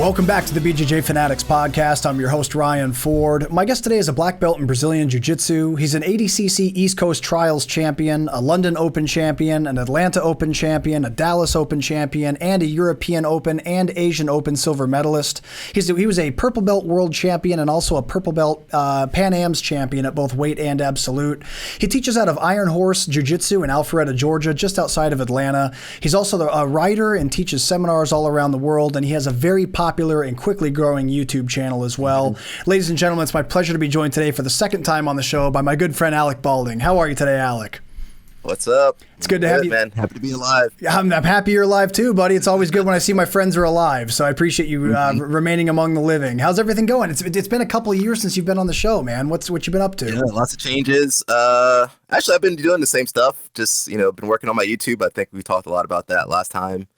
Welcome back to the BJJ Fanatics podcast. I'm your host, Ryan Ford. My guest today is a black belt in Brazilian Jiu-Jitsu. He's an ADCC East Coast Trials champion, a London Open champion, an Atlanta Open champion, a Dallas Open champion, and a European Open and Asian Open silver medalist. He was a purple belt world champion and also a purple belt Pan Am's champion at both weight and absolute. He teaches out of Iron Horse Jiu-Jitsu in Alpharetta, Georgia, just outside of Atlanta. He's also a writer and teaches seminars all around the world, and he has a very popular and quickly growing YouTube channel as well. Ladies and gentlemen, it's my pleasure to be joined today for the second time on the show by my good friend Alec Baulding. How are you today, Alec? What's up? It's good to have you, man. Happy to be alive. I'm happy you're alive too, buddy. It's always good when I see my friends are alive, so I appreciate you remaining among the living. How's everything going? It's been a couple of years since you've been on the show, man. What you been up to? Yeah, lots of changes. Actually, I've been doing the same stuff. Just been working on my YouTube. I think we talked a lot about that last time.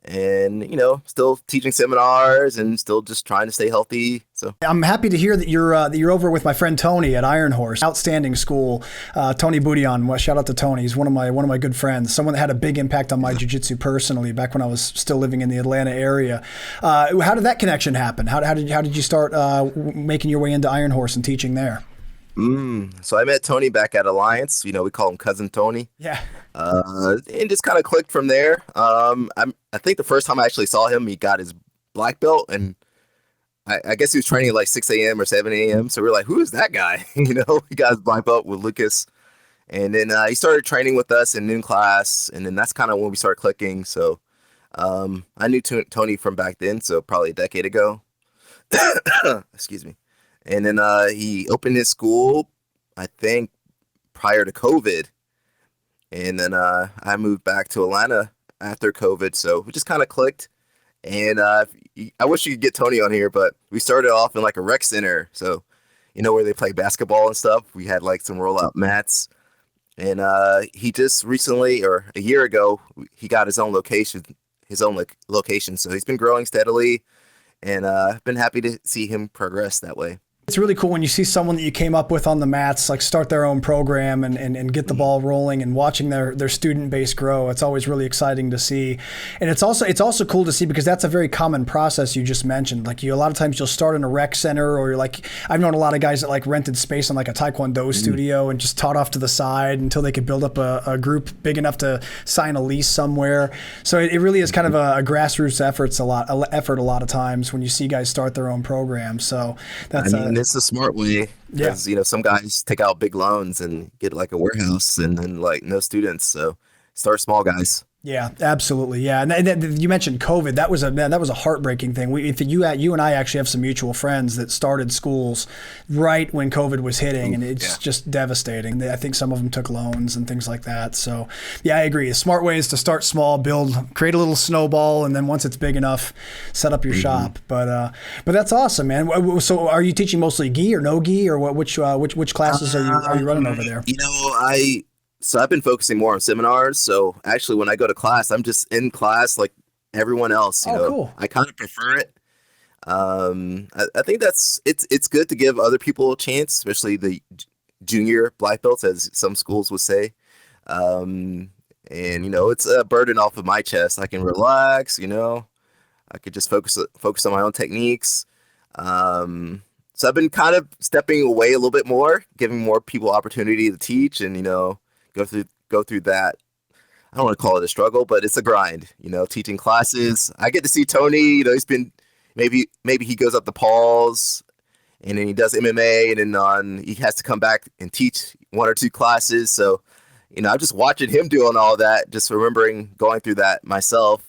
And, still teaching seminars and still just trying to stay healthy. So I'm happy to hear that you're over with my friend Tony at Iron Horse. Outstanding school. Tony Boudion. Well, shout out to Tony. He's one of my good friends. Someone that had a big impact on my jiu-jitsu personally back when I was still living in the Atlanta area. How did that connection happen? How did you start making your way into Iron Horse and teaching there? So I met Tony back at Alliance. We call him Cousin Tony. Yeah. And just kind of clicked from there. I think the first time I actually saw him, he got his black belt, and I guess he was training at like 6 a.m. or 7 a.m. So we're like, who is that guy? He got his black belt with Lucas. And then he started training with us in class, and then that's kind of when we started clicking. So I knew Tony from back then, so probably a decade ago. Excuse me. And then he opened his school, I think, prior to COVID. And then I moved back to Atlanta after COVID. So we just kind of clicked. And I wish you could get Tony on here, but we started off in like a rec center. So, where they play basketball and stuff. We had like some rollout mats. And he just recently, or a year ago, he got his own location. So he's been growing steadily. And I've been happy to see him progress that way. It's really cool when you see someone that you came up with on the mats, like start their own program and get the ball rolling and watching their student base grow. It's always really exciting to see. And it's also cool to see because that's a very common process you just mentioned. Like a lot of times you'll start in a rec center, or you're like, I've known a lot of guys that like rented space on like a Taekwondo studio and just taught off to the side until they could build up a group big enough to sign a lease somewhere. So it really is kind of a grassroots effort a lot of times when you see guys start their own programs. So that's it's a smart way because some guys take out big loans and get like a warehouse and then like no students. So start small, guys. Yeah, absolutely. Yeah, and you mentioned COVID. That was a heartbreaking thing. You and I actually have some mutual friends that started schools right when COVID was hitting, and it's just devastating. I think some of them took loans and things like that. So, yeah, I agree. A smart way is to start small, create a little snowball, and then once it's big enough, set up your shop. But that's awesome, man. So, are you teaching mostly gi or no gi, or which classes are you running over there? So I've been focusing more on seminars. So actually, when I go to class, I'm just in class like everyone else. Cool. I kind of prefer it. I think it's good to give other people a chance, especially the junior black belts, as some schools would say. And it's a burden off of my chest. I can relax. I could just focus on my own techniques. So I've been kind of stepping away a little bit more, giving more people opportunity to teach and go through that. I don't want to call it a struggle, but it's a grind, teaching classes. I get to see Tony, he's been, maybe he goes up to Paul's and then he does MMA and then he has to come back and teach 1 or 2 classes. So, I'm just watching him doing all that, just remembering going through that myself.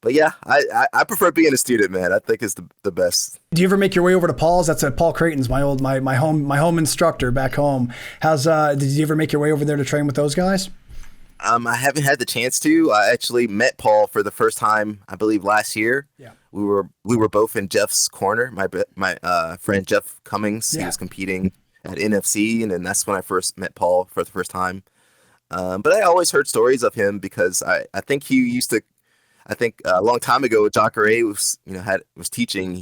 But yeah, I prefer being a student, man. I think it's the best. Do you ever make your way over to Paul's? That's Paul Creighton's, my home instructor back home. Did you ever make your way over there to train with those guys? I haven't had the chance to. I actually met Paul for the first time, I believe, last year. Yeah. We were both in Jeff's corner. My friend Jeff Cummings, he was competing at NFC, and then that's when I first met Paul for the first time. But I always heard stories of him because I think he used to. I think a long time ago, Jacare was teaching.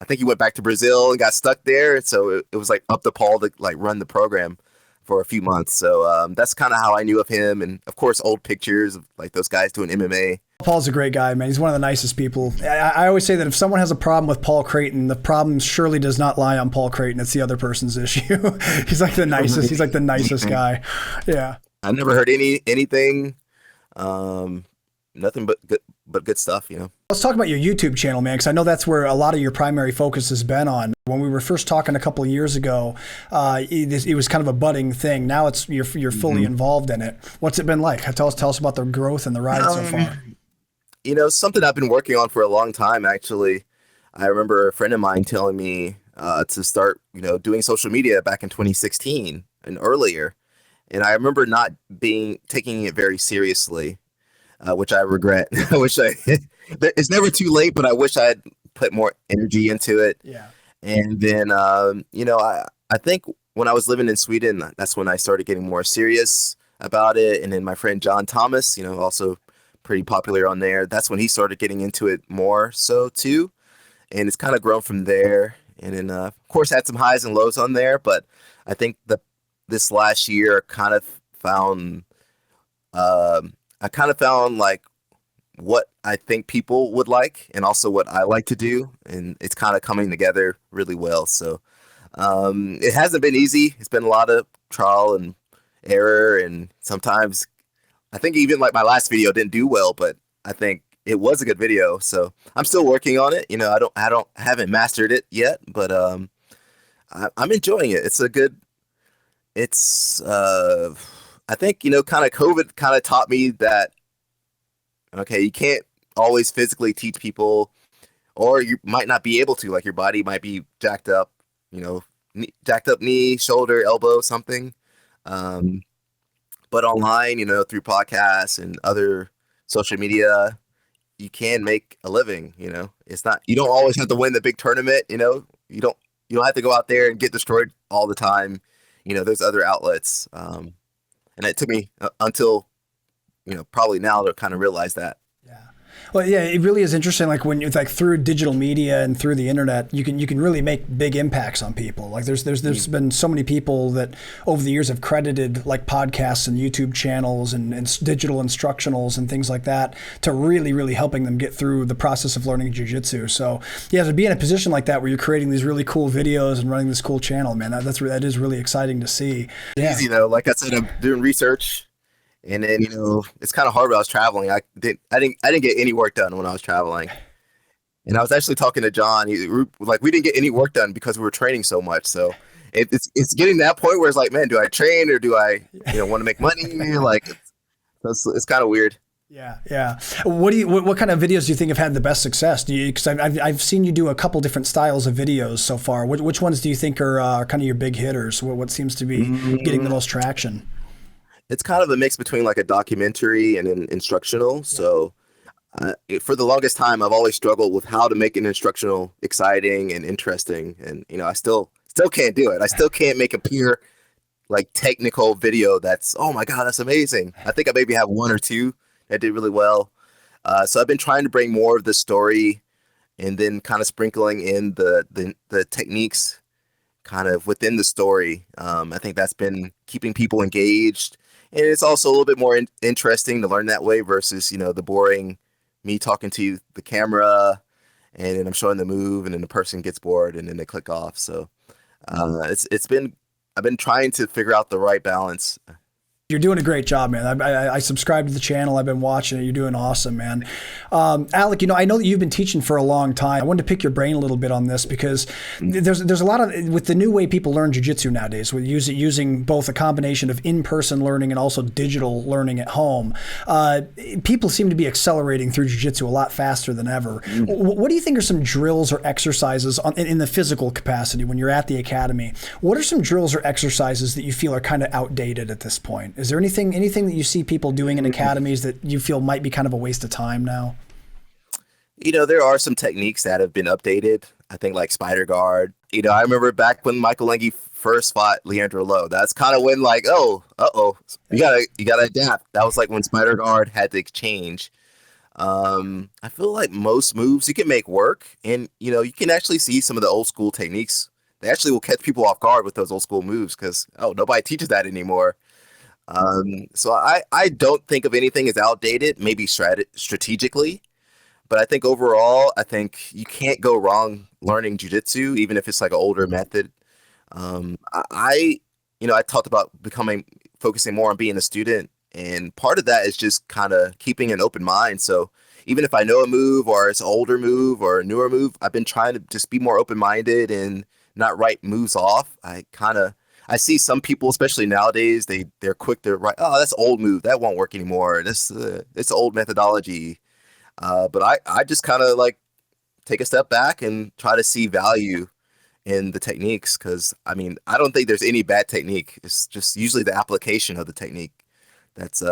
I think he went back to Brazil and got stuck there. So it was like up to Paul to like run the program for a few months. So that's kind of how I knew of him. And of course, old pictures of like those guys doing MMA. Paul's a great guy, man. He's one of the nicest people. I always say that if someone has a problem with Paul Creighton, the problem surely does not lie on Paul Creighton. It's the other person's issue. He's like the nicest. He's like the nicest guy. Yeah. I never heard anything, nothing but good stuff, you know. Let's talk about your YouTube channel, man, because I know that's where a lot of your primary focus has been on. When we were first talking a couple of years ago, it was kind of a budding thing. Now it's you're fully involved in it. What's it been like? Tell us about the growth and the ride so far. You know, something I've been working on for a long time, actually. I remember a friend of mine telling me to start, you know, doing social media back in 2016 and earlier. And I remember not taking it very seriously, which I regret. I wish it's never too late, but I wish I had put more energy into it. Yeah. And then, you know, I think when I was living in Sweden, that's when I started getting more serious about it. And then my friend John Thomas, you know, also pretty popular on there. That's when he started getting into it more so too. And it's kind of grown from there. And then, of course, had some highs and lows on there. But I think this last year kind of found, like what I think people would like and also what I like to do. And it's kind of coming together really well. So it hasn't been easy. It's been a lot of trial and error. And sometimes I think even like my last video didn't do well, but I think it was a good video. So I'm still working on it. You know, I haven't mastered it yet, but I'm enjoying it. I think, you know, kind of COVID kind of taught me that, okay, you can't always physically teach people, or you might not be able to, like your body might be jacked up, you know, jacked up knee, shoulder, elbow, something. But online, you know, through podcasts and other social media, you can make a living, you know. You don't always have to win the big tournament, you know. You don't have to go out there and get destroyed all the time. You know, there's other outlets. And it took me until, you know, probably now to kind of realize that. Yeah. Well, yeah, it really is interesting. Like when it's like through digital media and through the internet, you can really make big impacts on people. Like there's been so many people that over the years have credited like podcasts and YouTube channels and digital instructionals and things like that to really, really helping them get through the process of learning jiu-jitsu. So yeah, to be in a position like that where you're creating these really cool videos and running this cool channel, man, that is really exciting to see. Yeah. Easy though. Like I said, I'm doing research. And then, you know, it's kind of hard when I was traveling. I didn't get any work done when I was traveling. And I was actually talking to John. We didn't get any work done because we were training so much. So it's getting to that point where it's like, man, do I train or do I, you know, want to make money? Like it's kind of weird. Yeah, yeah. What kind of videos do you think have had the best success? Because I've seen you do a couple different styles of videos so far. Which ones do you think are kind of your big hitters? What seems to be getting the most traction? It's kind of a mix between like a documentary and an instructional. So for the longest time, I've always struggled with how to make an instructional exciting and interesting. And, you know, I still can't do it. I still can't make a pure like technical video that's, oh my God, that's amazing. I think I maybe have one or two that did really well. So I've been trying to bring more of the story and then kind of sprinkling in the techniques kind of within the story. I think that's been keeping people engaged. And it's also a little bit more interesting to learn that way versus, you know, the boring me talking to the camera and then I'm showing the move and then the person gets bored and then they click off. So I've been trying to figure out the right balance. You're doing a great job, man. I subscribe to the channel. I've been watching it. You're doing awesome, man. Alec, you know, I know that you've been teaching for a long time. I wanted to pick your brain a little bit on this because there's a lot of, with the new way people learn jiu-jitsu nowadays, with using both a combination of in-person learning and also digital learning at home, people seem to be accelerating through jiu-jitsu a lot faster than ever. What do you think are some drills or exercises in the physical capacity when you're at the academy? What are some drills or exercises that you feel are kind of outdated at this point? Is there anything that you see people doing in academies that you feel might be kind of a waste of time now? You know, there are some techniques that have been updated. I think like spider guard. You know, I remember back when Michael Zenga first fought Leandro Lowe. That's kind of when like, you gotta adapt. That was like when spider guard had to change. I feel like most moves you can make work, and you know, you can actually see some of the old school techniques they actually will catch people off guard with those old school moves because nobody teaches that anymore. So I don't think of anything as outdated, maybe strategically, but I think overall, I think you can't go wrong learning jujitsu, even if it's like an older method. I talked about focusing more on being a student, and part of that is just kind of keeping an open mind. So even if I know a move or it's an older move or a newer move, I've been trying to just be more open-minded and not write moves off. I see some people, especially nowadays, they're quick to write, oh, that's an old move, that won't work anymore. It's old methodology. But I just kind of like take a step back and try to see value in the techniques, because I mean, I don't think there's any bad technique. It's just usually the application of the technique that's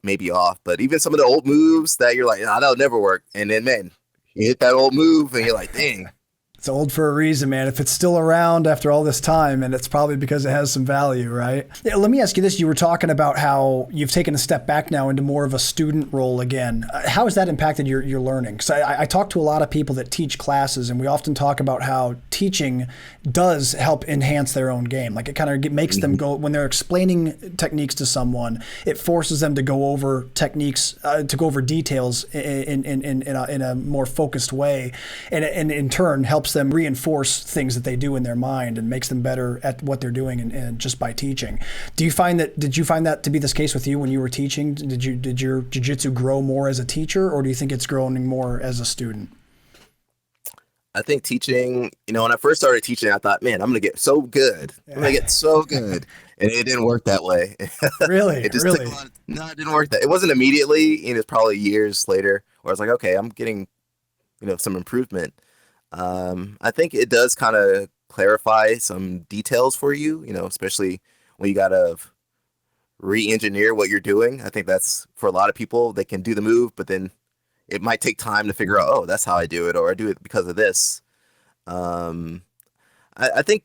maybe off. But even some of the old moves that you're like, nah, that'll never work, and then man, you hit that old move and you're like, dang. It's old for a reason, man. If it's still around after all this time, and it's probably because it has some value, right? Yeah, let me ask you this. You were talking about how you've taken a step back now into more of a student role again. How has that impacted your learning? Because I talk to a lot of people that teach classes, and we often talk about how teaching does help enhance their own game. Like it kind of makes them go, when they're explaining techniques to someone, it forces them to go over techniques, to go over details in a more focused way, and in turn helps them reinforce things that they do in their mind and makes them better at what they're doing and just by teaching. Did you find that to be this case with you when you were teaching? Did your jiu-jitsu grow more as a teacher, or do you think it's growing more as a student? I think teaching, when I first started teaching, I thought, man, I'm going to get so good. I'm going to get so good. And it didn't work that way. Really? It just really? No, it didn't work that. It wasn't immediately. It was probably years later where I was like, okay, I'm getting, some improvement. I think it does kind of clarify some details for you, especially when you got to re-engineer what you're doing. I think that's, for a lot of people, they can do the move, but then it might take time to figure out, oh, that's how I do it, or I do it because of this. I think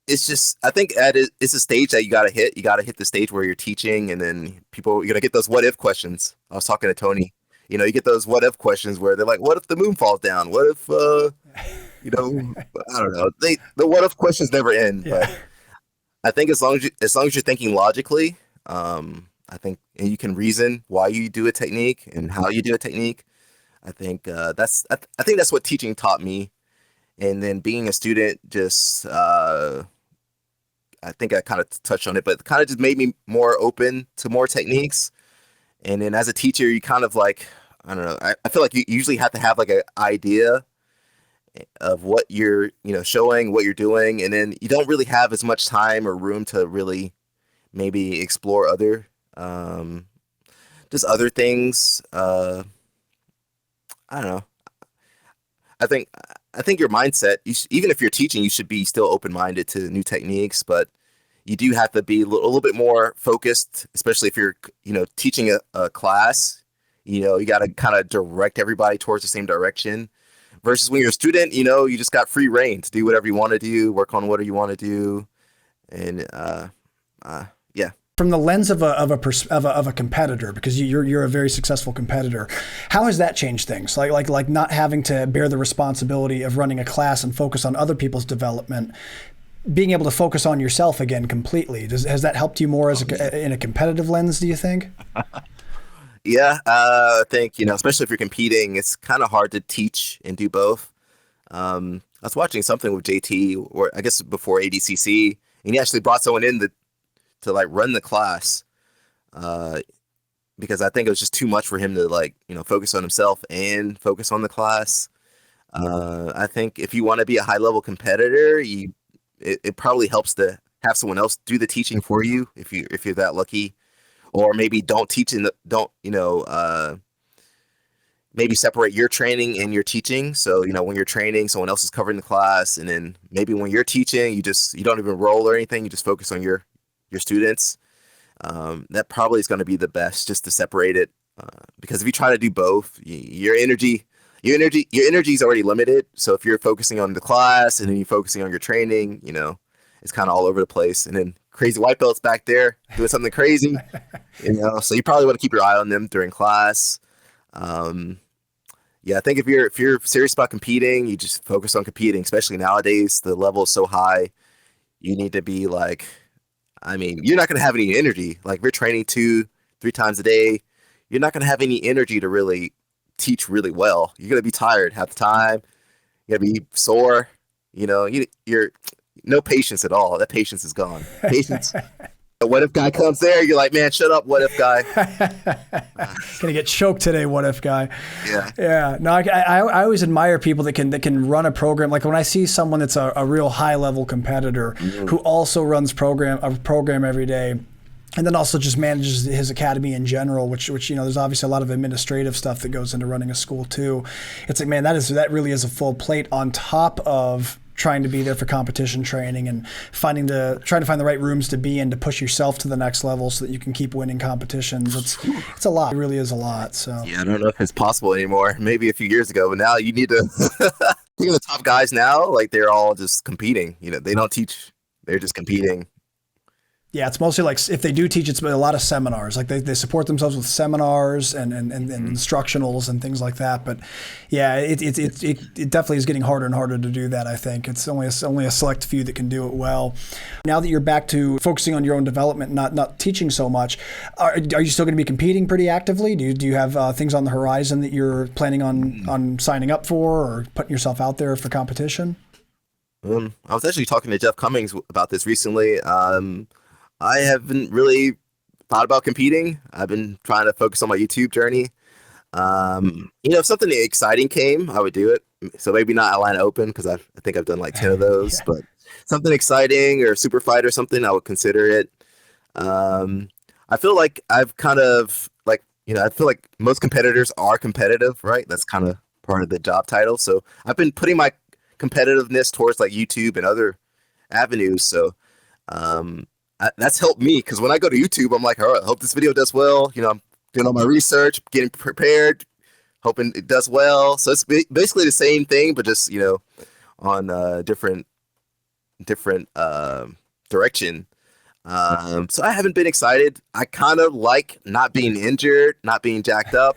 it's just, it's a stage that you got to hit. You got to hit the stage where you're teaching, and then you're going to get those what if questions. I was talking to Tony. You get those what if questions where they're like, what if the moon falls down? What if, I don't know. The what if questions never end. Yeah. But I think as long as you're thinking logically, I think, and you can reason why you do a technique and how you do a technique. I think that's what teaching taught me. And then being a student, just I think I kind of touched on it, but kind of just made me more open to more techniques. And then as a teacher, you kind of like, I don't know, I feel like you usually have to have like an idea of what you're, showing, what you're doing. And then you don't really have as much time or room to really maybe explore just other things. I don't know. I think your mindset, even if you're teaching, you should be still open-minded to new techniques, but you do have to be a little bit more focused, especially if you're, teaching a class. You got to kind of direct everybody towards the same direction. Versus when you're a student, you just got free reign to do whatever you want to do, work on whatever you want to do, and yeah. From the lens of a competitor, because you're a very successful competitor, how has that changed things? Like not having to bear the responsibility of running a class and focus on other people's development, being able to focus on yourself again completely. Has that helped you more in a competitive lens, do you think? Yeah, I think, especially if you're competing, it's kind of hard to teach and do both. I was watching something with JT, or I guess before ADCC, and he actually brought someone in to like run the class, because I think it was just too much for him to focus on himself and focus on the class. I think if you want to be a high level competitor, it probably helps to have someone else do the teaching for you if you're that lucky, or maybe don't teach maybe separate your training and your teaching. So, when you're training, someone else is covering the class, and then maybe when you're teaching, you don't even roll or anything. You just focus on your students. That probably is going to be the best, just to separate it. Because if you try to do both, your energy is already limited. So if you're focusing on the class and then you're focusing on your training, it's kind of all over the place. And then crazy white belts back there doing something crazy, so you probably want to keep your eye on them during class. Yeah, I think if you're serious about competing, you just focus on competing. Especially nowadays, the level is so high. You need to be like, I mean, you're not gonna have any energy. Like if you're training 2, 3 times a day, you're not gonna have any energy to really teach really well. You're gonna be tired half the time. You're gonna be sore. You're no patience at all. That patience is gone. Patience. A what if guy comes there, you're like, man, shut up, what if guy. Gonna get choked today, what if guy? Yeah. Yeah. No, I always admire people that can run a program. Like when I see someone that's a real high level competitor who also runs a program every day, and then also just manages his academy in general, which there's obviously a lot of administrative stuff that goes into running a school too. It's like, man, that really is a full plate on top of trying to be there for competition training and trying to find the right rooms to be in to push yourself to the next level so that you can keep winning competitions. It's a lot. It really is a lot. So Yeah, I don't know if it's possible anymore. Maybe a few years ago, but now you need to. Think of the top guys now, like they're all just competing. They don't teach; they're just competing. yeah, it's mostly like if they do teach, it's a lot of seminars. Like they support themselves with seminars and instructionals and things like that. But yeah, it definitely is getting harder and harder to do that. I think it's only a select few that can do it well. Now that you're back to focusing on your own development, not teaching so much, are you still going to be competing pretty actively? Do you have things on the horizon that you're planning on signing up for or putting yourself out there for competition? I was actually talking to Jeff Cummings about this recently. I haven't really thought about competing. I've been trying to focus on my YouTube journey. If something exciting came, I would do it. So maybe not Atlanta Open because I think I've done like 10 of those, but something exciting or super fight or something, I would consider it. I feel like I've kind of like, I feel like most competitors are competitive, right? That's kind of part of the job title. So I've been putting my competitiveness towards like YouTube and other avenues. So, that's helped me because when I go to YouTube, I'm like, all right, I hope this video does well. I'm doing all my research, getting prepared, hoping it does well. So it's basically the same thing, but just on different direction. So I haven't been excited. I kind of like not being injured, not being jacked up.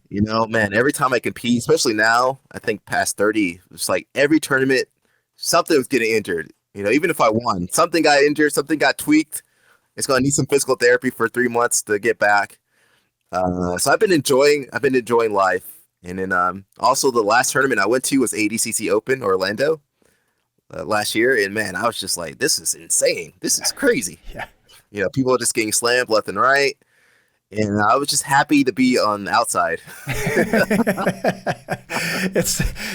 Man, every time I compete, especially now, I think past 30, it's like every tournament, something was getting injured. Even if I won, something got injured, something got tweaked. It's going to need some physical therapy for 3 months to get back. So I've been enjoying life. And then also the last tournament I went to was ADCC Open Orlando last year. And man, I was just like, this is insane. This is crazy. Yeah. People are just getting slammed left and right. And I was just happy to be on the outside.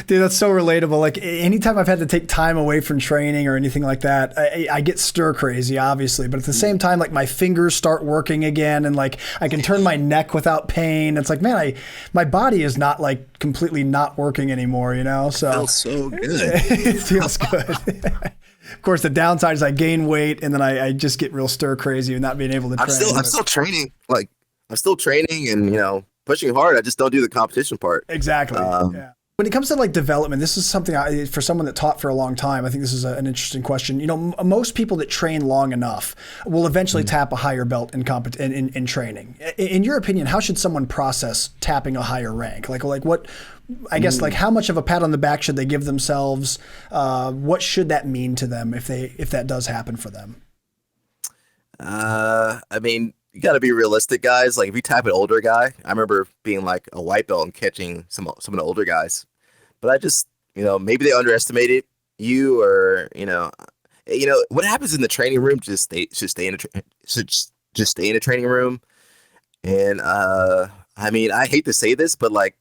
Dude, that's so relatable. Like anytime I've had to take time away from training or anything like that, I get stir crazy, obviously. But at the same time, like my fingers start working again, and like I can turn my neck without pain. It's like, man, my body is not like completely not working anymore, So It feels so good. It feels good. Of course, the downside is I gain weight, and then I just get real stir crazy and not being able to train. I'm still training. Like I'm still training and pushing hard. I just don't do the competition part. Exactly. Yeah. When it comes to like development, this is something for someone that taught for a long time, I think this is an interesting question. Most people that train long enough will eventually tap a higher belt in training. In your opinion, how should someone process tapping a higher rank? Like what? I guess like how much of a pat on the back should they give themselves? What should that mean to them if that does happen for them? I mean, you got to be realistic, guys. Like if you tap an older guy, I remember being like a white belt and catching some of the older guys, but I just maybe they underestimated you or what happens in the training room. Just stay in the training room. And I mean, I hate to say this, but like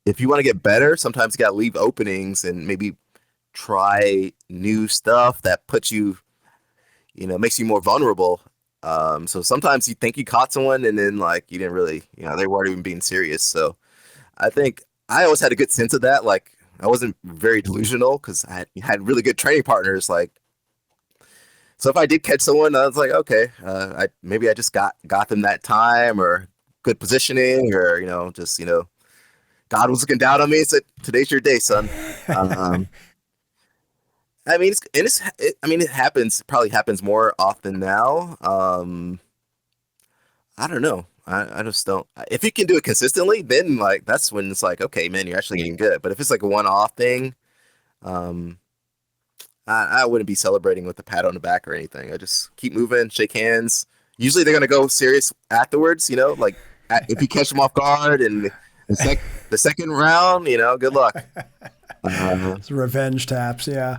if you want to get better, sometimes you got to leave openings and maybe try new stuff that puts you, makes you more vulnerable. So sometimes you think you caught someone and then like you didn't really, they weren't even being serious. So I think I always had a good sense of that. Like I wasn't very delusional because I had really good training partners. Like, so if I did catch someone, I was like, okay, maybe I just got them that time or good positioning or, God was looking down on me and said, today's your day, son. I mean, it happens. Probably happens more often now. I don't know. I just don't. If you can do it consistently, then like that's when it's like, okay, man, you're actually getting good. But if it's like a one-off thing, um, I wouldn't be celebrating with a pat on the back or anything. I just keep moving, shake hands. Usually they're gonna go serious afterwards, like if you catch them off guard and the second round, good luck. It's revenge taps, yeah.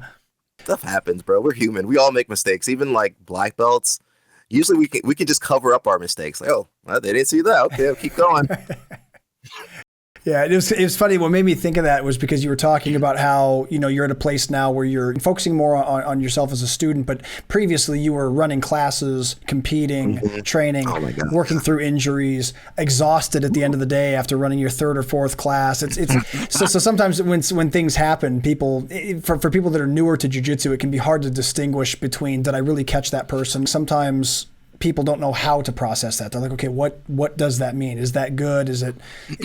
Stuff happens, bro. We're human. We all make mistakes. Even like black belts. Usually we can just cover up our mistakes. Like, oh, well, they didn't see that. Okay, I'll keep going. Yeah, it was funny. What made me think of that was because you were talking about how, you're at a place now where you're focusing more on yourself as a student, but previously you were running classes, competing, training, working through injuries, exhausted at the end of the day after running your third or fourth class. So sometimes when things happen, for people that are newer to jiu-jitsu, it can be hard to distinguish between, did I really catch that person? Sometimes people don't know how to process that. They're like, okay, what does that mean? Is that good? Is it,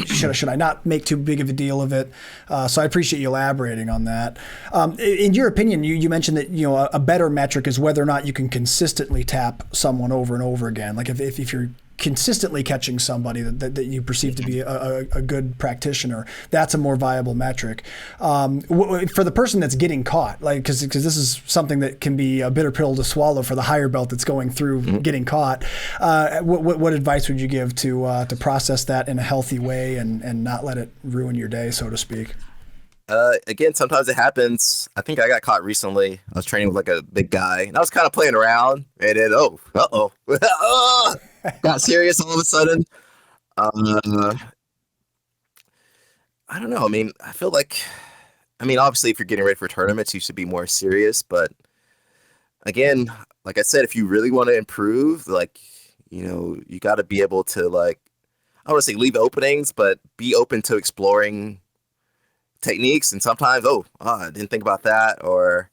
should I not make too big of a deal of it? So I appreciate you elaborating on that. In your opinion, you mentioned that, a better metric is whether or not you can consistently tap someone over and over again. Like if you're consistently catching somebody that you perceive to be a good practitioner, that's a more viable metric. For the person that's getting caught, like because this is something that can be a bitter pill to swallow for the higher belt that's going through getting caught. What advice would you give to process that in a healthy way and not let it ruin your day, so to speak? Again, sometimes it happens. I think I got caught recently. I was training with like a big guy, and I was kind of playing around, and then got serious all of a sudden. I don't know. I mean, I feel like, obviously, if you're getting ready for tournaments, you should be more serious. But again, like I said, if you really want to improve, like, you got to be able to, like, I don't want to say leave openings, but be open to exploring techniques. And sometimes, I didn't think about that, or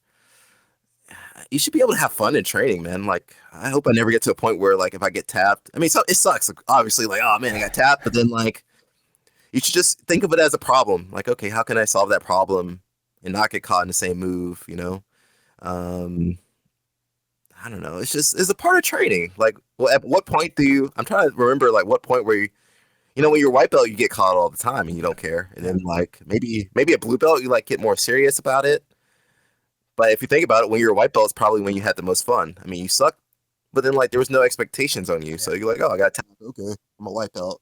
you should be able to have fun in training, man. Like, I hope I never get to a point where, like, if I get tapped, so it sucks. Like, obviously, like, oh man, I got tapped. But then, like, you should just think of it as a problem. Like, okay, how can I solve that problem and not get caught in the same move? I don't know. It's a part of training. Like, well, at what point I'm trying to remember, like, what point where when you're white belt, you get caught all the time and you don't care. And then, like, maybe a blue belt, you like get more serious about it. But if you think about it, when you're a white belt, it's probably when you had the most fun. You suck, but then, like, there was no expectations on you. So you're like, oh, I got tapped. Okay, I'm a white belt.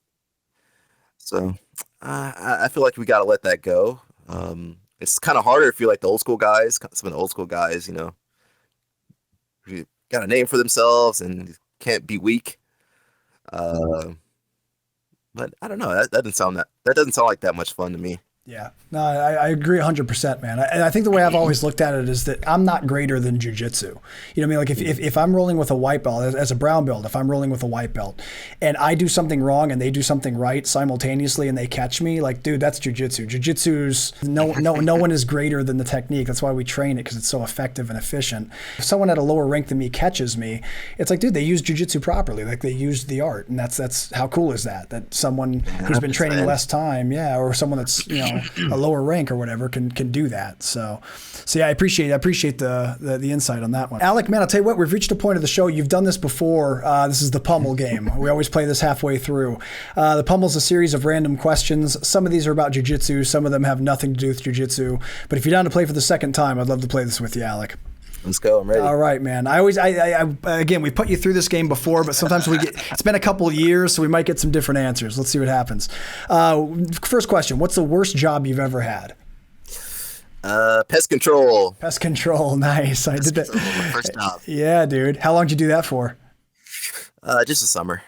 So I feel like we got to let that go. It's kind of harder if you're like the old school guys. Some of the old school guys, who got a name for themselves and can't be weak. But I don't know. That doesn't sound like that much fun to me. Yeah, no, I agree 100%, man. And I think the way I've always looked at it is that I'm not greater than jiu-jitsu. You know what I mean? Like if I'm rolling with a white belt, as a brown belt, if I'm rolling with a white belt and I do something wrong and they do something right simultaneously and they catch me, like, dude, that's jiu-jitsu. Jiu-jitsu's no one is greater than the technique. That's why we train it, because it's so effective and efficient. If someone at a lower rank than me catches me, it's like, dude, they use jiu-jitsu properly. Like, they used the art, and that's how cool is that? That someone who's been training less time, or someone that's a lower rank or whatever can do that. So yeah, I appreciate the insight on that one. Alec, man, I'll tell you what, we've reached a point of the show. You've done this before. This is the Pummel game. We always play this halfway through. The Pummel's a series of random questions. Some of these are about jiu-jitsu. Some of them have nothing to do with jiu-jitsu. But if you're down to play for the second time, I'd love to play this with you, Alec. Let's go. I'm ready. All right, man. Again, we put you through this game before, but sometimes it's been a couple of years, so we might get some different answers. Let's see what happens. First question: what's the worst job you've ever had? Pest control. Pest control. Nice. I did that. My first job. Yeah, dude. How long did you do that for? Just a summer.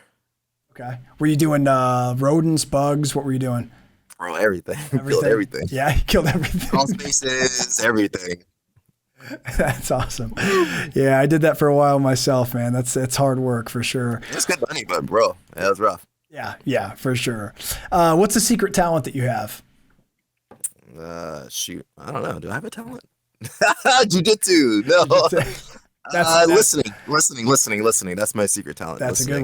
Okay. Were you doing rodents, bugs? What were you doing? Bro, everything. Killed everything. Yeah, you killed everything. Crawl spaces, everything. That's awesome. Yeah, I did that for a while myself, man. It's hard work for sure. It's good money, but bro, that was rough. Yeah, for sure. What's a secret talent that you have? Shoot, I don't know. Do I have a talent? Jiu-jitsu. No. Listening. That's my secret talent. That's listening. A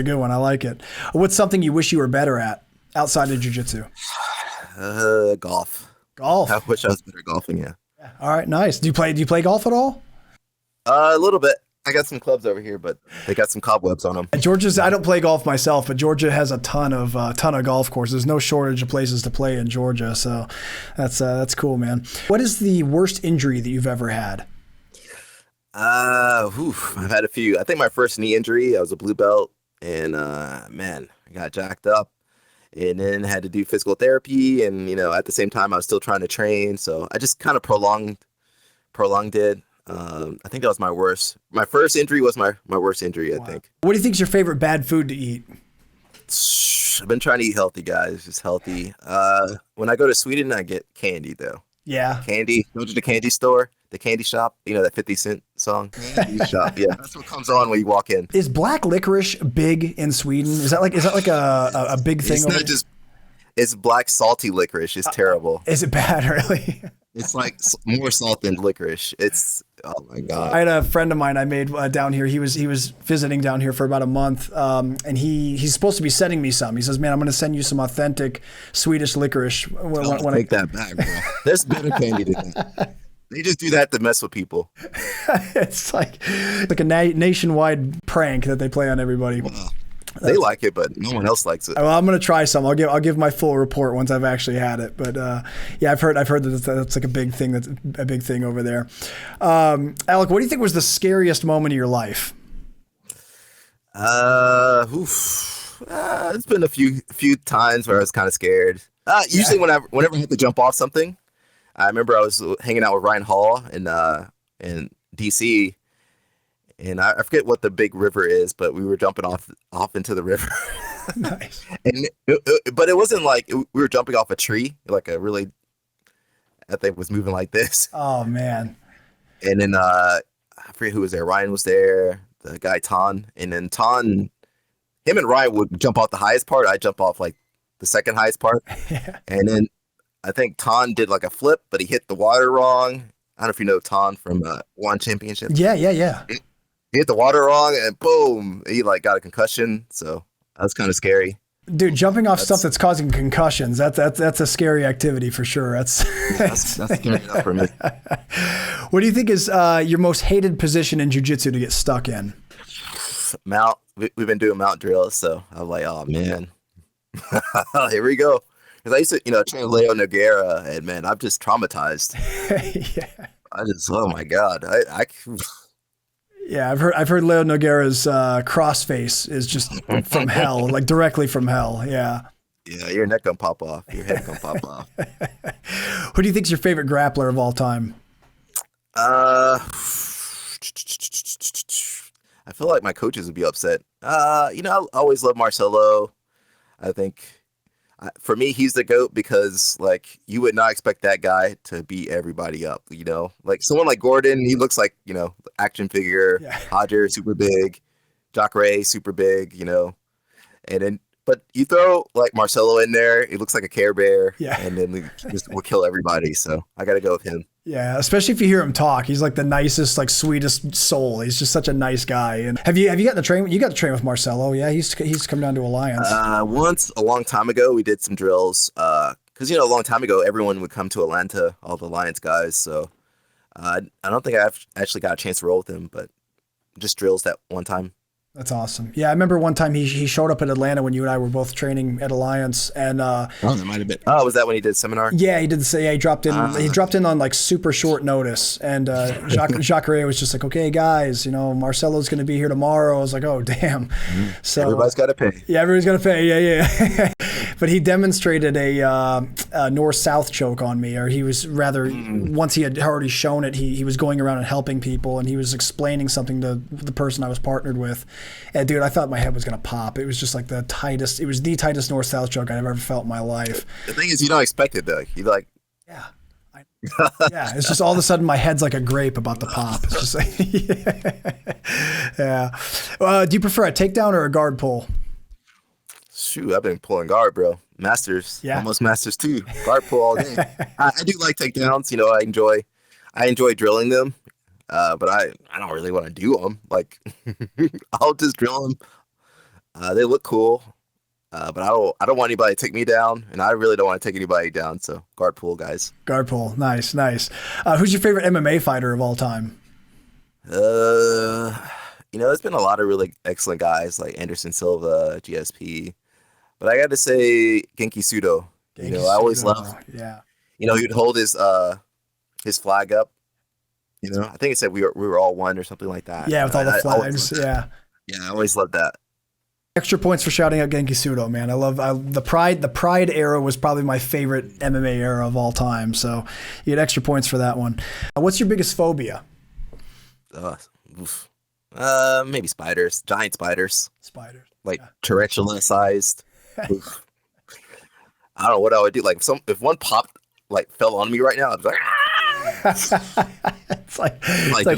good one. I like it. What's something you wish you were better at outside of jiu-jitsu? Golf. Golf. I wish I was better at golfing. Yeah. All right, nice. Do you play golf at all? A little bit. I got some clubs over here, but they got some cobwebs on them. Georgia's. I don't play golf myself, but Georgia has a ton of golf courses. There's no shortage of places to play in Georgia, so that's cool, man. What is the worst injury that you've ever had? I've had a few. I think my first knee injury, I was a blue belt, and man, I got jacked up, and then had to do physical therapy, and at the same time, I was still trying to train, so I just kind of prolonged it. I think that was my worst. My first injury was my worst injury, I think. What do you think is your favorite bad food to eat? I've been trying to eat healthy, guys. Just healthy. When I go to Sweden, I get candy though. Yeah. Candy. Go to the candy store, the candy shop. That 50 Cent song. Candy shop. Yeah, that's what comes on when you walk in. Is black licorice big in Sweden? Is that like a big thing? It's not just. It's black salty licorice. It's terrible. Is it bad, really? It's like more salt than licorice. It's, oh my God. I had a friend of mine I made down here. He was visiting down here for about a month, and he's supposed to be sending me some. He says, "Man, I'm going to send you some authentic Swedish licorice." When take that back, bro. There's better candy than that. They just do that to mess with people. It's like a nationwide prank that they play on everybody. Wow. They like it, but no one else likes it. Well, I'm gonna try some. I'll give my full report once I've actually had it. But yeah, I've heard that that's like a big thing. That's a big thing over there. Alec, what do you think was the scariest moment of your life? It's been a few times where I was kind of scared. Usually whenever I had to jump off something. I remember I was hanging out with Ryan Hall in DC. And I forget what the big river is, but we were jumping off into the river. Nice. But it wasn't like we were jumping off a tree, like I think was moving like this. Oh man. And then I forget who was there. Ryan was there, the guy Ton, and then him and Ryan would jump off the highest part. I jump off like the second highest part. Yeah. And then I think Ton did like a flip, but he hit the water wrong. I don't know if you know Ton from One Championship. Yeah. He hit the water wrong and boom, he like got a concussion. So that was kind of scary. Dude, jumping off stuff that's causing concussions, that's a scary activity for sure. That's scary enough for me. What do you think is your most hated position in jiu-jitsu to get stuck in? Mount. We've been doing mount drills, so I'm like, oh man. Here we go. Because I used to, train Leo Nogueira, and man, I'm just traumatized. Yeah. Oh my God. Yeah, I've heard Leo Nogueira's crossface is just from hell, like directly from hell. Yeah. Yeah, your neck gonna pop off. Your head gonna pop off. Who do you think's your favorite grappler of all time? I feel like my coaches would be upset. I always love Marcelo. I think for me, he's the GOAT because like you would not expect that guy to beat everybody up. Like someone like Gordon, he looks like action figure. Yeah. Hodger, super big. Jacare, super big. And then but you throw like Marcelo in there, he looks like a Care Bear. Yeah. And then we'll kill everybody. So I got to go with him. Yeah, especially if you hear him talk, he's like the nicest, like sweetest soul. He's just such a nice guy. And have you gotten to train? You got to train with Marcelo? Yeah, he's come down to Alliance. Once a long time ago, we did some drills. Because a long time ago, everyone would come to Atlanta, all the Alliance guys. So I don't think I've actually got a chance to roll with him, but just drills that one time. That's awesome. Yeah, I remember one time he showed up in Atlanta when you and I were both training at Alliance, and that might have been. Oh, was that when he did seminar? Yeah, he did the say. Yeah, he dropped in. He dropped in on like super short notice, and Jacare was just like, "Okay, guys, Marcelo's going to be here tomorrow." I was like, "Oh, damn!" So everybody's got to pay. Yeah, everybody's got to pay. Yeah. But he demonstrated a north-south choke on me, or he was rather once he had already shown it, he was going around and helping people, and he was explaining something to the person I was partnered with. And dude, I thought my head was gonna pop. It was just like the tightest north-south choke I've ever felt in my life. The thing is, you don't expect it though. You like, yeah, yeah. It's just all of a sudden my head's like a grape about to pop. It's just like, yeah. Do you prefer a takedown or a guard pull? Shoot, I've been pulling guard, bro. Masters, almost Masters too. Guard pull all day. I do like takedowns. I enjoy drilling them. But I don't really want to do them. Like, I'll just drill them. They look cool, but I don't want anybody to take me down, and I really don't want to take anybody down. So guard pull, guys. Guard pull, nice. Who's your favorite MMA fighter of all time? there's been a lot of really excellent guys like Anderson Silva, GSP, but I got to say Genki Sudo. I always loved. Yeah. He'd hold his flag up. I think it said we were all one or something like that. Yeah, with all the flags. Yeah. Yeah, I always loved that. Extra points for shouting out Genki Sudo, man. I love the Pride. The Pride era was probably my favorite MMA era of all time. So you had extra points for that one. What's your biggest phobia? Maybe spiders, giant spiders. Spiders. Like tarantula sized. I don't know what I would do. Like if one popped, like fell on me right now, I'd be like, it's like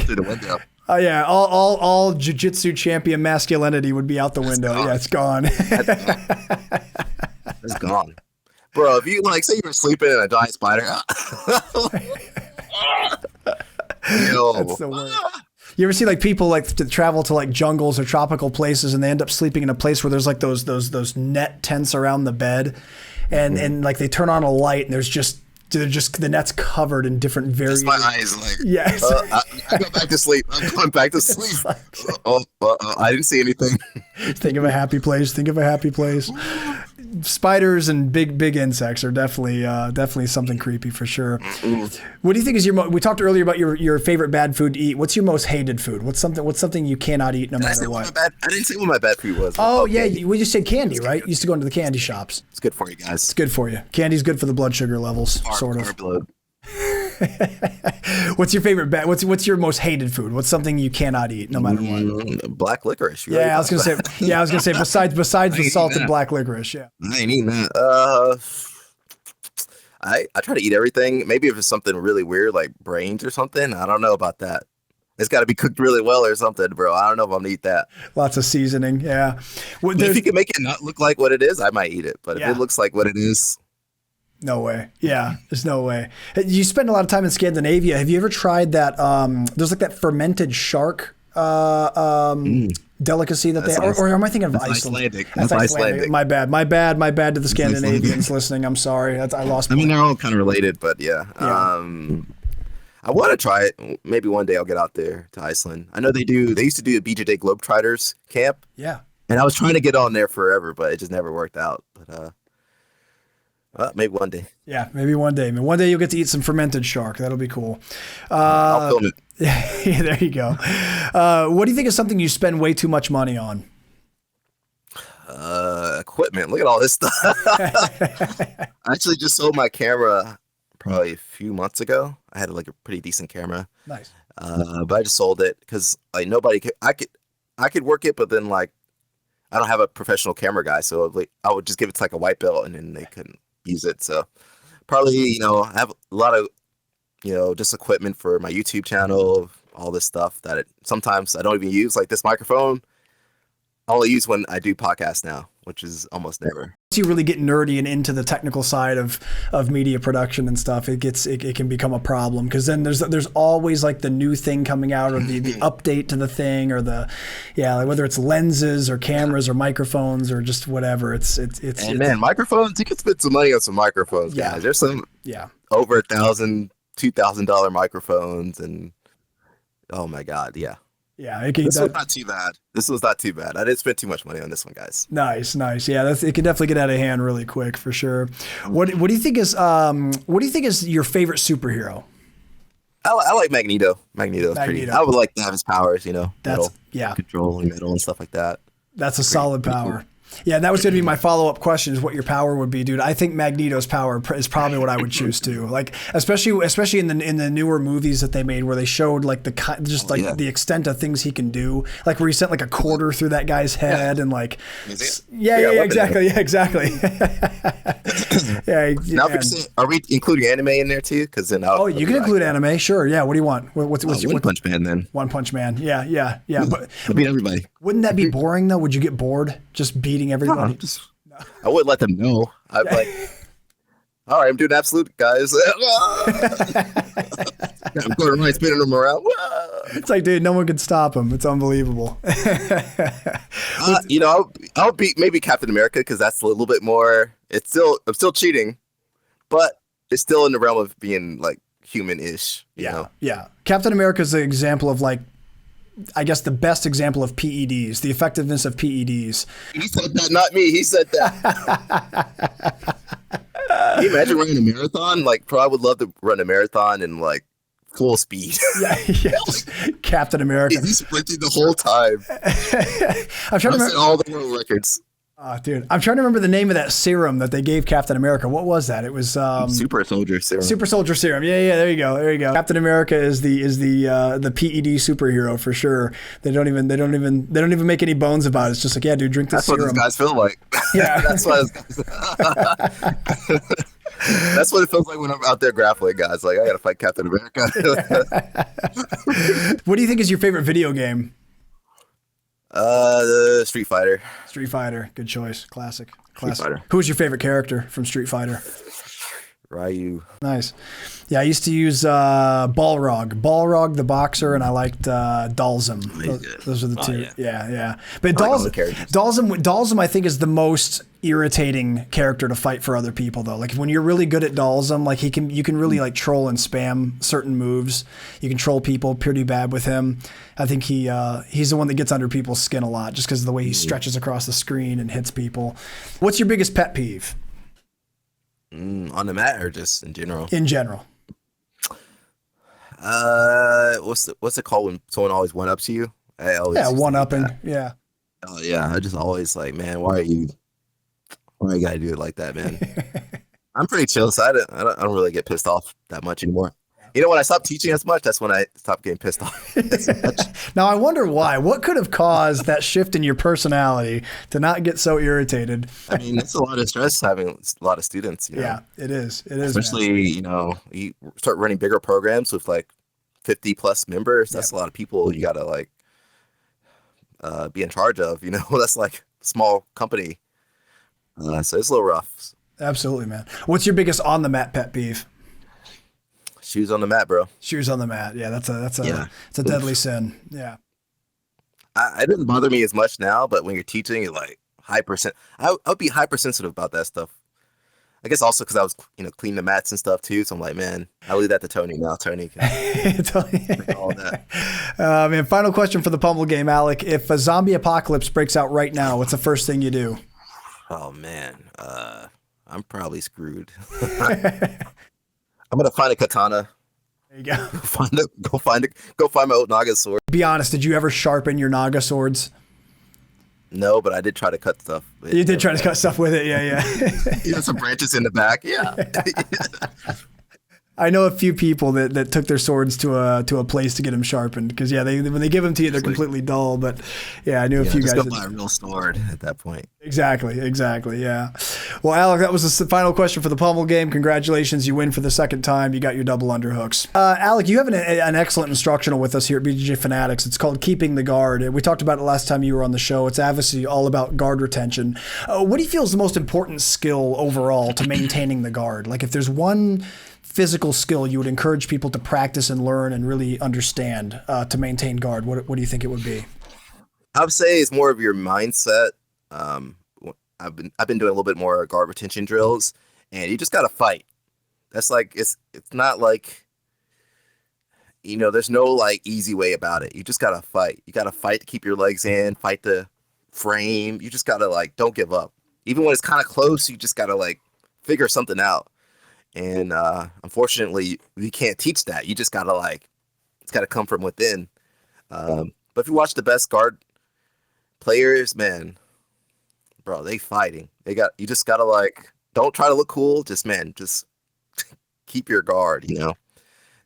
through the window. Oh yeah, all jiu-jitsu champion masculinity would be out the window. Yeah, it's gone. It's gone. Bro, if you say you were sleeping in a giant spider. That's the worst. You ever see people to travel to jungles or tropical places and they end up sleeping in a place where there's those net tents around the bed and they turn on a light and there's just the net's covered in different various. My eyes yes. I go back to sleep. I'm going back to sleep. I didn't see anything. Think of a happy place. Spiders and big insects are definitely something creepy for sure. What do you think is we talked earlier about your favorite bad food to eat. What's your most hated food? What's something you cannot eat no matter what? I didn't say what my bad food was. Oh yeah, we just said candy, right? You used to go into the candy shops. It's good for you guys. It's good for you. Candy's good for the blood sugar levels, sort of. Blood. What's your favorite bad? What's your most hated food? What's something you cannot eat no matter what? Black licorice. I was gonna say. Yeah, I was gonna say. Besides the salted black licorice. Yeah. I ain't eating that. I try to eat everything. Maybe if it's something really weird like brains or something. I don't know about that. It's got to be cooked really well or something, bro. I don't know if I'm gonna eat that. Lots of seasoning. Yeah. If you can make it not look like what it is, I might eat it. But if it looks like what it is. No way. Yeah, there's no way. You spend a lot of time in Scandinavia. Have you ever tried that? There's that fermented shark delicacy that they, or am I thinking of Iceland? That's Icelandic. My bad to the Scandinavians listening. I'm sorry. I lost. I mean, they're all kind of related, but yeah. I want to try it. Maybe one day I'll get out there to Iceland. I know they used to do a BJJ Globetrotters camp. Yeah. And I was trying to get on there forever, but it just never worked out. But maybe one day. Yeah, maybe one day. One day you'll get to eat some fermented shark. That'll be cool. I'll film it. Yeah, there you go. What do you think is something you spend way too much money on? Equipment. Look at all this stuff. I actually just sold my camera probably a few months ago. I had a pretty decent camera. Nice. But I just sold it because nobody could. I could work it, but then I don't have a professional camera guy, so I would just give it to a white belt, and then they couldn't use it. So probably I have a lot of just equipment for my YouTube channel, all this stuff that sometimes I don't even use, like this microphone. I only use when I do podcasts now, which is almost never. Once you really get nerdy and into the technical side of media production and stuff, it can become a problem, because then there's always the new thing coming out, or the update to the thing, or whether it's lenses or cameras or microphones or just whatever. Man, microphones, you can spend some money on some microphones, guys. There's some over $1,000, $2,000 microphones, and oh my God, yeah. Yeah, this was not too bad. This was not too bad. I didn't spend too much money on this one, guys. Nice. Yeah, it can definitely get out of hand really quick for sure. What do you think is your favorite superhero? I like Magneto. Magneto's pretty. I would like to have his powers. That's controlling metal and stuff like that. That's a solid power. Cool. Yeah, and that was going to be my follow-up question, is what your power would be, dude. I think Magneto's power is probably what I would choose too. Especially in the newer movies that they made, where they showed the extent of things he can do, where he sent a quarter through that guy's head and exactly. Now, are we including anime in there too? Because then you can include anime, sure. Yeah, what do you want? What's One Punch Man then? One Punch Man. Yeah. But I beat everybody. Wouldn't that be boring though? Would you get bored just beating everybody? No. I wouldn't let them know. I'd be like, all right, I'm doing absolute, guys. I'm going right, spinning them around. It's dude, no one can stop him. It's unbelievable. I'll beat maybe Captain America, because that's a little bit more. I'm still cheating, but it's still in the realm of being human-ish. You know? Yeah. Captain America is an example of I guess, the best example of PEDs, the effectiveness of PEDs. He said that, not me. He said that. Can you imagine running a marathon? Like, probably would love to run a marathon in like full speed. Yeah, yes. Captain America. He's sprinting the whole time. I'm trying to remember all the world records. Oh, dude, I'm trying to remember the name of that serum that they gave Captain America. What was that? It was Super Soldier Serum. Super Soldier Serum. Yeah. There you go. Captain America is the PED superhero for sure. They don't even make any bones about it. It's just like, yeah, dude, drink this serum. That's what these guys feel like. Yeah, that's what. That's what it feels like when I'm out there grappling, guys. Like, I gotta fight Captain America. What do you think is your favorite video game? The Street Fighter. Street Fighter, good choice. Classic. Street Fighter. Who was your favorite character from Street Fighter? Ryu. Nice. Yeah, I used to use Balrog the boxer, and I liked Dalsum. Those are the two. Yeah. But Dalsum, I think, is the most irritating character to fight for other people, though. Like, when you're really good at Dalsum, like, you can really like troll and spam certain moves. You can troll people pretty bad with him. I think he's the one that gets under people's skin a lot, just because of the way he stretches across the screen and hits people. What's your biggest pet peeve? On the mat or just in general? In general. What's it called when someone always one-ups you? One-upping. Yeah. Oh yeah, I just always like, man, why you gotta do it like that, man? I'm pretty chill, so I don't really get pissed off that much anymore. You know, when I stopped teaching as much, that's when I stopped getting pissed off as much. Now, I wonder why. What could have caused that shift in your personality to not get so irritated? I mean, it's a lot of stress having a lot of students. You know? Yeah, it is. It is. Especially, man. You know, you start running bigger programs with like 50 plus members. That's a lot of people you got to like be in charge of. You know, that's like a small company. So it's a little rough. Absolutely, man. What's your biggest on the mat pet peeve? Shoes on the mat, bro. Shoes on the mat. Yeah, that's a deadly sin. Yeah. It doesn't bother me as much now, but when you're teaching, you're like I would be hypersensitive about that stuff. I guess also because I was, cleaning the mats and stuff too. So I'm like, man, I'll leave that to Tony now. Tony can all that. Man, final question for the Pummel game, Alec. If a zombie apocalypse breaks out right now, what's the first thing you do? Oh man, I'm probably screwed. I'm gonna find a katana. There you go. Go find my old Naga sword. Be honest, did you ever sharpen your Naga swords? No, but I did try to cut stuff. You did try to cut stuff with it, yeah. Some branches in the back, yeah. I know a few people that took their swords to a place to get them sharpened because when they give them to you, they're completely dull. But yeah, I knew a few guys. Just go buy a real sword at that point. Exactly. Yeah. Well, Alec, that was the final question for the Pummel game. Congratulations, you win for the second time. You got your double underhooks. Alec, you have an excellent instructional with us here at BJJ Fanatics. It's called Keeping the Guard. We talked about it last time you were on the show. It's obviously all about guard retention. What do you feel is the most important skill overall to maintaining the guard? Like, if there's one physical skill you would encourage people to practice and learn and really understand to maintain guard, what do you think it would be? I would say it's more of your mindset. I've been doing a little bit more guard retention drills, and you just gotta fight. That's like it's not like there's no like easy way about it. You just gotta fight. You gotta fight to keep your legs in, fight the frame. You just gotta like don't give up. Even when it's kind of close, you just gotta like figure something out. And unfortunately, we can't teach that. You just gotta it's gotta come from within. But if you watch the best guard players, man, bro, they fighting. You just gotta don't try to look cool. Just keep your guard.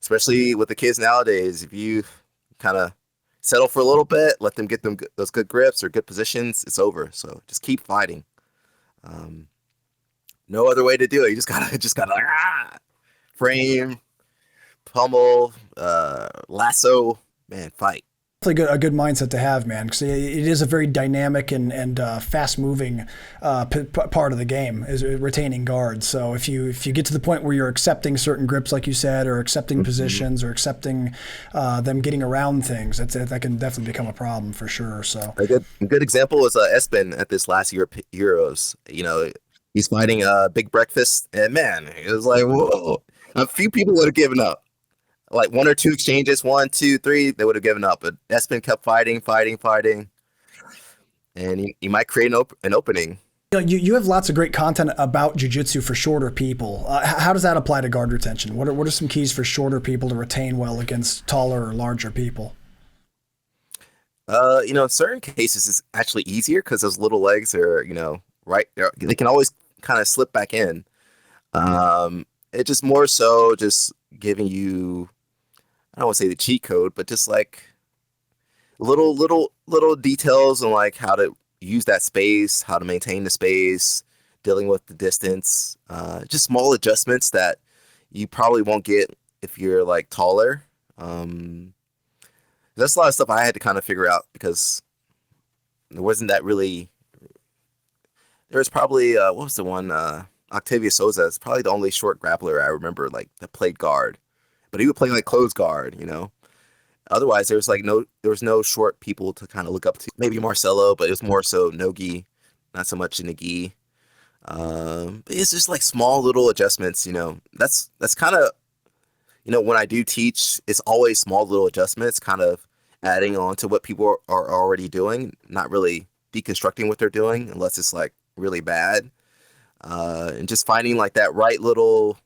Especially with the kids nowadays. If you kind of settle for a little bit, let them get those good grips or good positions, it's over. So just keep fighting. No other way to do it. You just gotta frame, pummel, lasso, man, fight. It's a good mindset to have, man, because it is a very dynamic and fast-moving part of the game, is retaining guards. So if you get to the point where you're accepting certain grips, like you said, or accepting positions, or accepting them getting around things, that can definitely become a problem for sure. So a good example is Espen at this last Euros. He's fighting Big Breakfast, and man, it was like, whoa. A few people would have given up. like one or two exchanges, 1, 2, 3, they would have given up. But Espen kept fighting, fighting, fighting, and you might create an opening. You have lots of great content about jiu-jitsu for shorter people. How does that apply to guard retention? What are some keys for shorter people to retain well against taller or larger people? In certain cases, it's actually easier because those little legs are, right. They can always kind of slip back in. It just more so just giving you, I don't want to say the cheat code, but just like little details on like how to use that space, how to maintain the space, dealing with the distance, just small adjustments that you probably won't get if you're like taller. That's a lot of stuff I had to kind of figure out because there wasn't that really. There was probably what was the one? Octavio Souza is probably the only short grappler I remember like that played guard, but he would play like close guard. Otherwise, there was no short people to kind of look up to. Maybe Marcelo, but it was more so Nogi, not so much Nagi. But it's just like small little adjustments. That's kind of when I do teach, it's always small little adjustments, kind of adding on to what people are already doing, not really deconstructing what they're doing unless it's like really bad. And just finding like that right little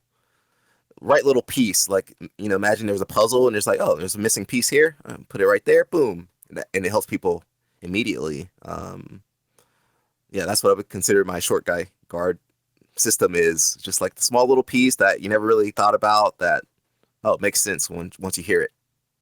piece. Like, imagine there's a puzzle and there's like, oh, there's a missing piece here. Put it right there, boom, and it helps people immediately. Yeah, that's what I would consider my short guy guard system is just like the small little piece that you never really thought about that, oh, it makes sense once you hear it.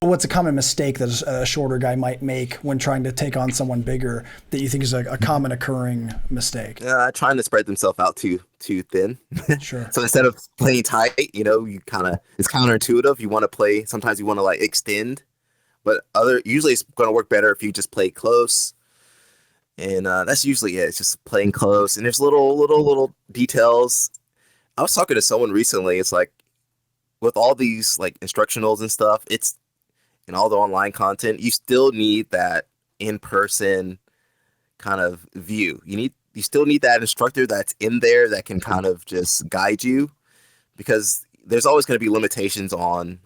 What's a common mistake that a shorter guy might make when trying to take on someone bigger that you think is a common occurring mistake? Trying to spread themselves out too thin. Sure. So instead of playing tight, you kind of, it's counterintuitive. You want to play, sometimes you want to like extend, but usually it's going to work better if you just play close. And that's usually it. It's just playing close. And there's little details. I was talking to someone recently. It's like with all these like instructionals and stuff, and all the online content, you still need that in-person kind of view. You still need that instructor that's in there that can kind of just guide you, because there's always going to be limitations online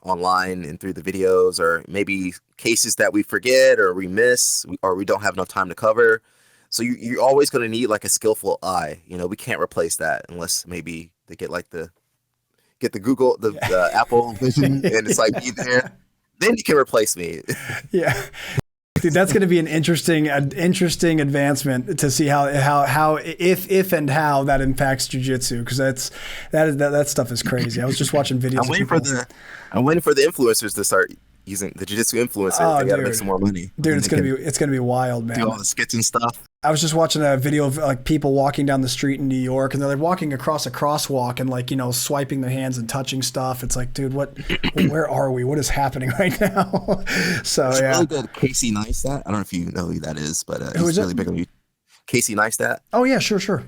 and through the videos, or maybe cases that we forget or we miss or we don't have enough time to cover. So you're always going to need like a skillful eye. We can't replace that unless maybe they get the Google, the Apple Vision, and it's like be there. Then you can replace me. Yeah. Dude, that's going to be an interesting advancement to see how if and how that impacts jiu-jitsu, because that stuff is crazy. I was just watching videos. I'm waiting for the influencers to start using the jiu-jitsu influencers. Oh, they got to make some more money. Dude, it's gonna be wild, man. Do all the skits and stuff. I was just watching a video of like people walking down the street in New York, and they're like walking across a crosswalk and like, swiping their hands and touching stuff. It's like, dude, where are we? What is happening right now? So it's yeah. Really good. Casey Neistat. I don't know if you know who that is, but he's really big on you. Casey Neistat. Oh yeah, sure.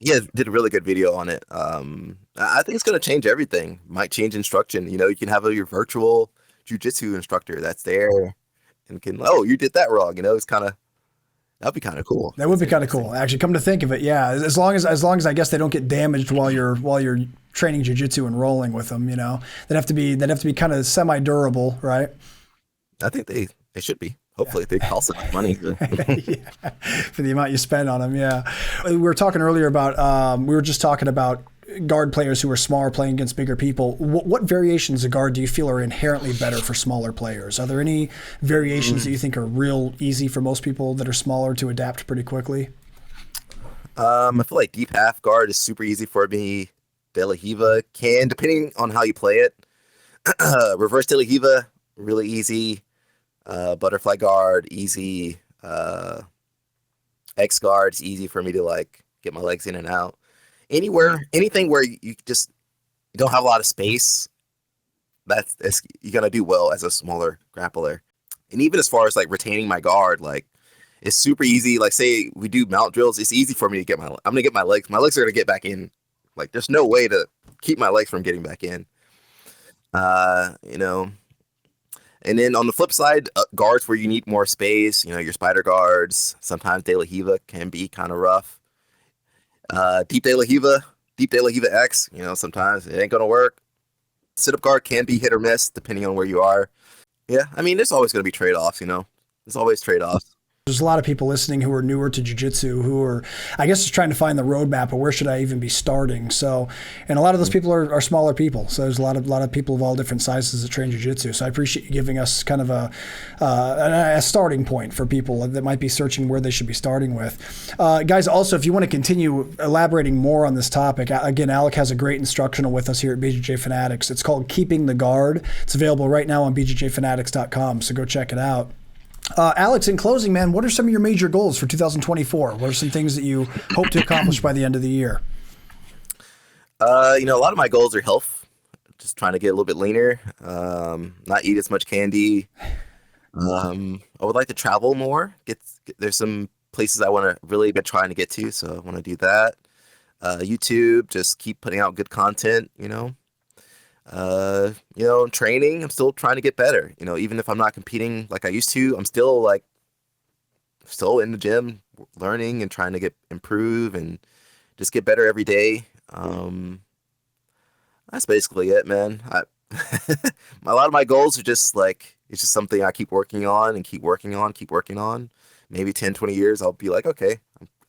Yeah, did a really good video on it. I think it's gonna change everything. Might change instruction. You can have your virtual jiu-jitsu instructor that's there and you did that wrong. That'd be kind of cool. That would be kind of cool. Actually, come to think of it, yeah. As long as I guess they don't get damaged while you're training jiu-jitsu and rolling with them, they'd have to be kind of semi-durable, right? I think they should be. Hopefully, they cost enough money yeah, for the amount you spend on them. Yeah, we were talking earlier about we were just talking about guard players who are smaller playing against bigger people. What variations of guard do you feel are inherently better for smaller players? Are there any variations that you think are real easy for most people that are smaller to adapt pretty quickly? I feel like deep half guard is super easy for me. De La Hiva depending on how you play it. Reverse De La Hiva, really easy. Butterfly guard, easy. X guard is easy for me to like get my legs in and out. Anything where you don't have a lot of space, you're gonna do well as a smaller grappler. And even as far as like retaining my guard, like it's super easy. Like say we do mount drills, it's easy for me to I'm gonna get my legs. My legs are gonna get back in. Like there's no way to keep my legs from getting back in. And then on the flip side, guards where you need more space, your spider guards. Sometimes De La Hiva can be kind of rough. Deep De La Hiva X, sometimes it ain't gonna work. Sit-up guard can be hit or miss depending on where you are. Yeah, I mean, there's always going to be trade-offs, you know? There's always trade-offs. There's a lot of people listening who are newer to jiu-jitsu who are, I guess, just trying to find the roadmap of where should I even be starting. So, and a lot of those people are smaller people. So there's a lot of people of all different sizes that train jiu-jitsu. So I appreciate you giving us kind of a starting point for people that might be searching where they should be starting with. Guys, also, if you want to continue elaborating more on this topic, again, Alec has a great instructional with us here at BJJ Fanatics. It's called Keeping the Guard. It's available right now on bjjfanatics.com. So go check it out. Alex, in closing, man, what are some of your major goals for 2024? What are some things that you hope to accomplish by the end of the year? A lot of my goals are health. Just trying to get a little bit leaner, not eat as much candy. I would like to travel more. There's some places I want to really been trying to get to, so I want to do that. YouTube, just keep putting out good content, training, I'm still trying to get better. Even if I'm not competing like I used to, I'm still in the gym, learning and trying to improve and just get better every day. That's basically it, man. A lot of my goals are just it's just something I keep working on and keep working on. Maybe 10, 20 years, I'll be like, okay,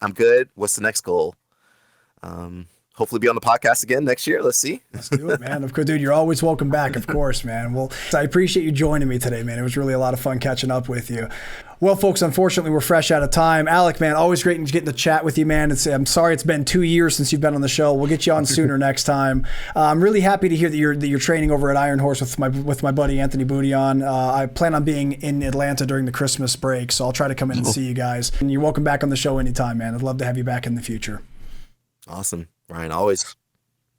I'm good. What's the next goal? Hopefully be on the podcast again next year. Let's see. Let's do it, man. Of course, dude, you're always welcome back, of course, man. Well, I appreciate you joining me today, man. It was really a lot of fun catching up with you. Well, folks, unfortunately, we're fresh out of time. Alec, man, always great getting to chat with you, man. I'm sorry it's been 2 years since you've been on the show. We'll get you on sooner next time. I'm really happy to hear that you're training over at Iron Horse with my buddy Anthony Boudion. I plan on being in Atlanta during the Christmas break, so I'll try to come in and see you guys. And you're welcome back on the show anytime, man. I'd love to have you back in the future. Awesome, Ryan. Always.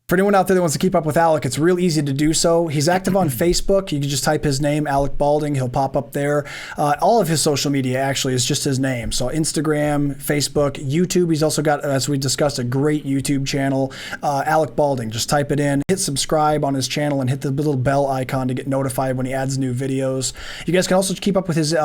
For anyone out there that wants to keep up with Alec, it's real easy to do so. He's active on Facebook. You can just type his name, Alec Baulding. He'll pop up there. All of his social media actually is just his name. So Instagram, Facebook, YouTube. He's also got, as we discussed, a great YouTube channel, Alec Baulding. Just type it in, hit subscribe on his channel, and hit the little bell icon to get notified when he adds new videos. You guys can also keep up with his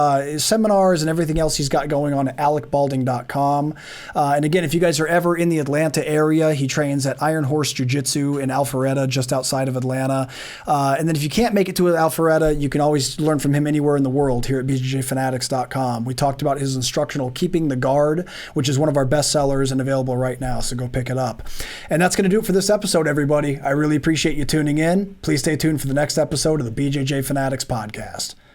seminars and everything else he's got going on at alecbaulding.com. And again, if you guys are ever in the Atlanta area, he trains at Iron Horse Jiu-Jitsu in Alpharetta, just outside of Atlanta. And then if you can't make it to Alpharetta, you can always learn from him anywhere in the world here at bjjfanatics.com. We talked about his instructional Keeping the Guard, which is one of our best sellers and available right now, so go pick it up. And that's going to do it for this episode, everybody. I really appreciate you tuning in. Please stay tuned for the next episode of the BJJ Fanatics podcast.